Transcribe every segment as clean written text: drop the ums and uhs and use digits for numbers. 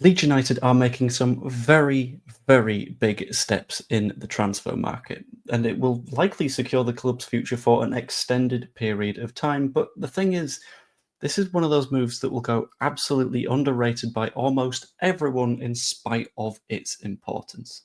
Leeds United are making some very, very big steps in the transfer market, and it will likely secure the club's future for an extended period of time. But the thing is, this is one of those moves that will go absolutely underrated by almost everyone in spite of its importance.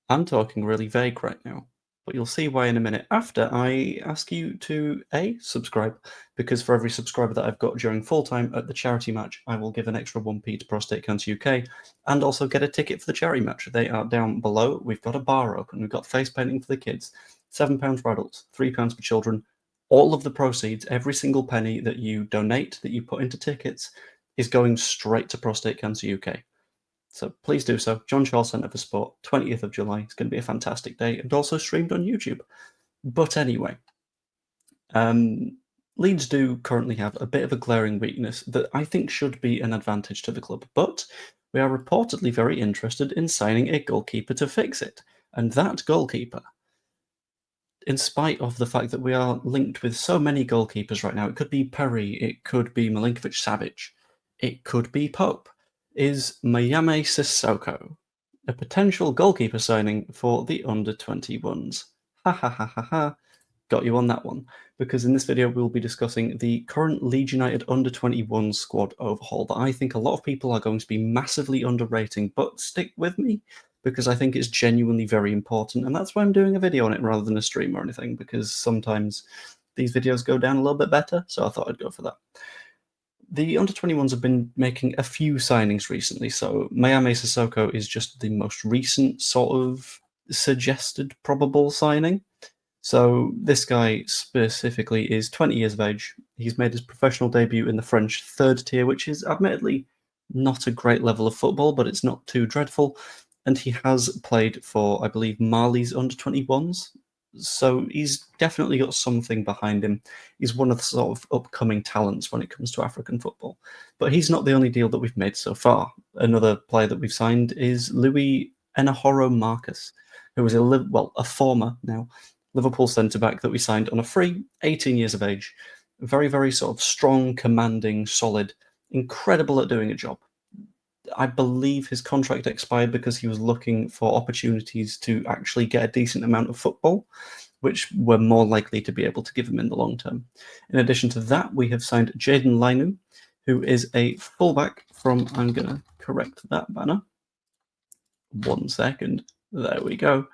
I'm talking really vague right now, but you'll see why in a minute after I ask you to A, subscribe, because for every subscriber that I've got during full time at the charity match, I will give an extra 1p to Prostate Cancer UK, and also get a ticket for the charity match. They are down below. We've got a bar open, we've got face painting for the kids, £7 for adults, £3 for children. All of the proceeds, every single penny that you donate, that you put into tickets, is going straight to Prostate Cancer UK. So please do so. John Charles Centre for Sport, 20th of July. It's going to be a fantastic day and also streamed on YouTube. But anyway, Leeds do currently have a bit of a glaring weakness that I think should be an advantage to the club, but we are reportedly very interested in signing a goalkeeper to fix it. And that goalkeeper, in spite of the fact that we are linked with so many goalkeepers right now, it could be Perry, it could be Milinkovic-Savic, it could be Pope, is Mayame Sissoko, a potential goalkeeper signing for the under-21s. Ha ha ha ha ha. Got you on that one, because in this video we'll be discussing the current Leeds United under-21 squad overhaul that I think a lot of people are going to be massively underrating, but stick with me, because I think it's genuinely very important, and that's why I'm doing a video on it rather than a stream or anything, because sometimes these videos go down a little bit better, so I thought I'd go for that. The under-21s have been making a few signings recently, so Mayame Sissoko is just the most recent sort of suggested probable signing. So this guy specifically is 20 years of age. He's made his professional debut in the French third tier, which is admittedly not a great level of football, but it's not too dreadful. And he has played for, I believe, Mali's under-21s. So he's definitely got something behind him. He's one of the sort of upcoming talents when it comes to African football. But he's not the only deal that we've made so far. Another player that we've signed is Louis Enahoro Marcus, who is a former now Liverpool centre-back that we signed on a free, 18 years of age. Very, very sort of strong, commanding, solid, incredible at doing a job. I believe his contract expired because he was looking for opportunities to actually get a decent amount of football, which were more likely to be able to give him in the long term. In addition to that, we have signed Jayden Lainu, who is a fullback from, I'm going to correct that banner. 1 second. There we go.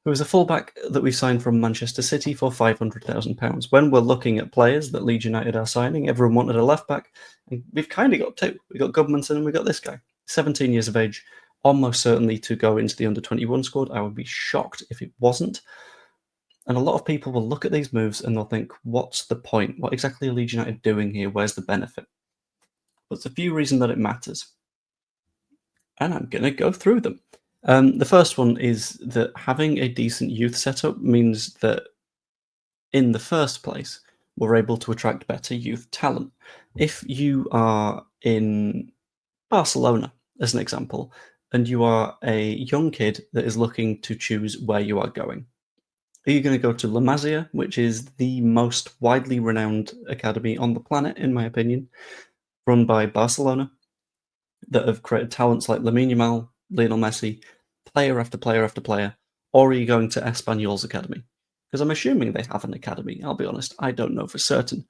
Who is a fullback that we signed from Manchester City for £500,000. When we're looking at players that Leeds United are signing, everyone wanted a left back, and we've kind of got two. We've got Gudmundsson and we've got this guy. 17 years of age, almost certainly to go into the under-21 squad. I would be shocked if it wasn't. And a lot of people will look at these moves and they'll think, what's the point? What exactly are Leeds United doing here? Where's the benefit? But there's a few reasons that it matters. And I'm going to go through them. The first one is that having a decent youth setup means that in the first place, we're able to attract better youth talent. If you are in Barcelona, as an example, and you are a young kid that is looking to choose where you are going, are you going to go to La Masia, which is the most widely renowned academy on the planet, in my opinion, run by Barcelona, that have created talents like Lamine Yamal, Lionel Messi, player after player after player, or are you going to Espanyol's academy? Because I'm assuming they have an academy, I'll be honest, I don't know for certain.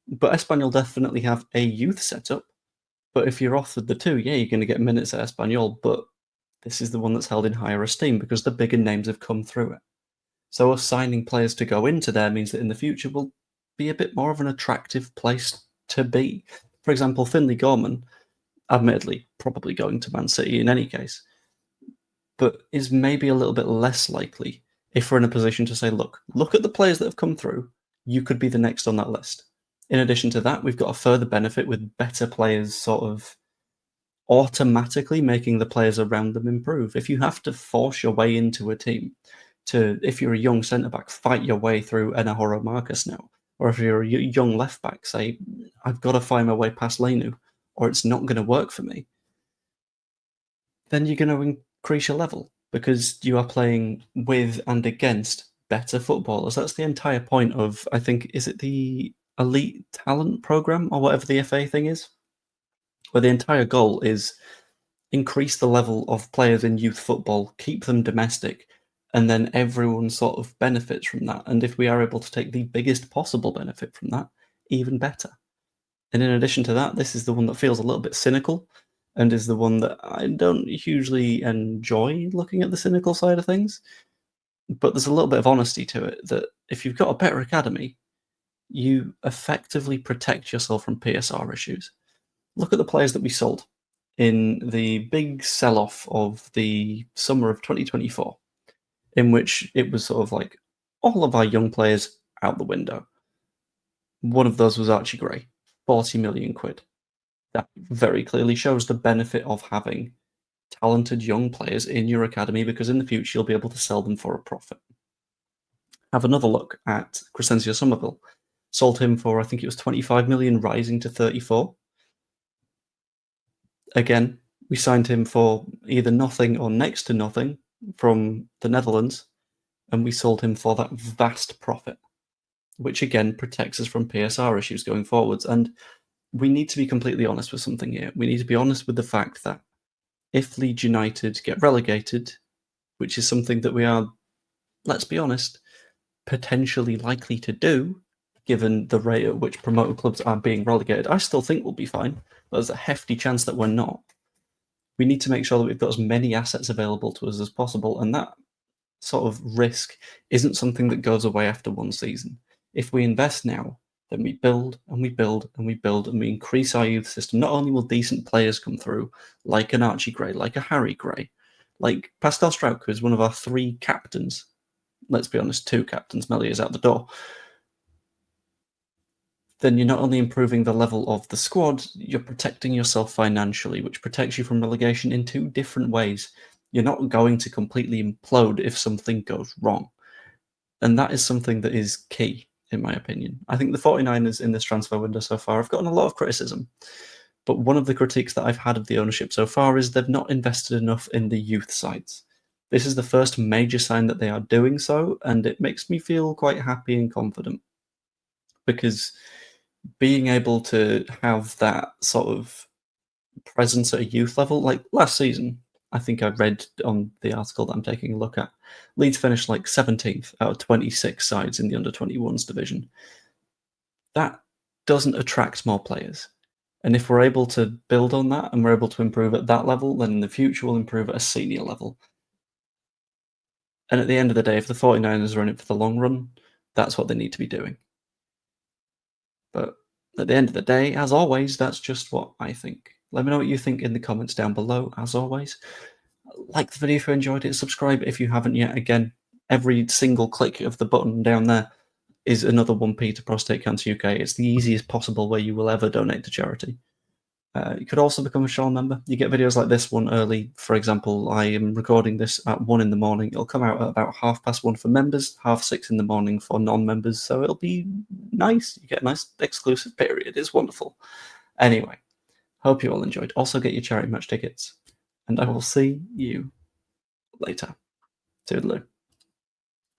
But Espanyol definitely have a youth setup, but if you're offered the two, yeah, you're going to get minutes at Espanyol, but this is the one that's held in higher esteem because the bigger names have come through it. So us signing players to go into there means that in the future will be a bit more of an attractive place to be. For example, Finley Gorman, admittedly, probably going to Man City in any case, but is maybe a little bit less likely if we're in a position to say, look at the players that have come through, you could be the next on that list. In addition to that, we've got a further benefit with better players sort of automatically making the players around them improve. If you have to force your way into a team to, if you're a young centre-back, fight your way through Enahoro Marcus now, or if you're a young left-back, say, I've got to find my way past Lainu, or it's not going to work for me, then you're going to increase your level because you are playing with and against better footballers. That's the entire point of, I think, is it the Elite Talent Program or whatever the FA thing is? Where the entire goal is increase the level of players in youth football, keep them domestic, and then everyone sort of benefits from that. And if we are able to take the biggest possible benefit from that, even better. And in addition to that, this is the one that feels a little bit cynical and is the one that I don't hugely enjoy looking at the cynical side of things. But there's a little bit of honesty to it that if you've got a better academy, you effectively protect yourself from PSR issues. Look at the players that we sold in the big sell-off of the summer of 2024, in which it was sort of like all of our young players out the window. One of those was Archie Gray, 40 million quid. That very clearly shows the benefit of having talented young players in your academy, because in the future you'll be able to sell them for a profit. Have another look at Crescencio Somerville. Sold him for, I think it was 25 million, rising to 34. Again, we signed him for either nothing or next to nothing from the Netherlands, and we sold him for that vast profit, which again protects us from PSR issues going forwards. And we need to be completely honest with something here. We need to be honest with the fact that if Leeds United get relegated, which is something that we are, let's be honest, potentially likely to do, given the rate at which promoted clubs are being relegated, I still think we'll be fine. But there's a hefty chance that we're not. We need to make sure that we've got as many assets available to us as possible, and that sort of risk isn't something that goes away after one season. If we invest now, then we build and we build and we build and we increase our youth system. Not only will decent players come through, like an Archie Gray, like a Harry Gray, like Pascal Struijk, who is one of our 3 captains. Let's be honest, 2 captains. Melly is out the door. Then you're not only improving the level of the squad, you're protecting yourself financially, which protects you from relegation in 2 different ways. You're not going to completely implode if something goes wrong. And that is something that is key, in my opinion. I think the 49ers in this transfer window so far have gotten a lot of criticism. But one of the critiques that I've had of the ownership so far is they've not invested enough in the youth sides. This is the first major sign that they are doing so, and it makes me feel quite happy and confident. Because being able to have that sort of presence at a youth level, like last season, I think I read on the article that I'm taking a look at, Leeds finished like 17th out of 26 sides in the under-21s division. That doesn't attract more players. And if we're able to build on that and we're able to improve at that level, then in the future we'll improve at a senior level. And at the end of the day, if the 49ers are in it for the long run, that's what they need to be doing. But at the end of the day, as always, that's just what I think. Let me know what you think in the comments down below, as always. Like the video if you enjoyed it, subscribe if you haven't yet. Again, every single click of the button down there is another 1p to Prostate Cancer UK. It's the easiest possible way you will ever donate to charity. You could also become a channel member. You get videos like this one early. For example, I am recording this at 1 in the morning. It'll come out at about 1:30 for members, 6:30 in the morning for non-members. So it'll be nice. You get a nice exclusive period. It's wonderful. Anyway, hope you all enjoyed. Also get your charity match tickets. And I will see you later. Toodaloo.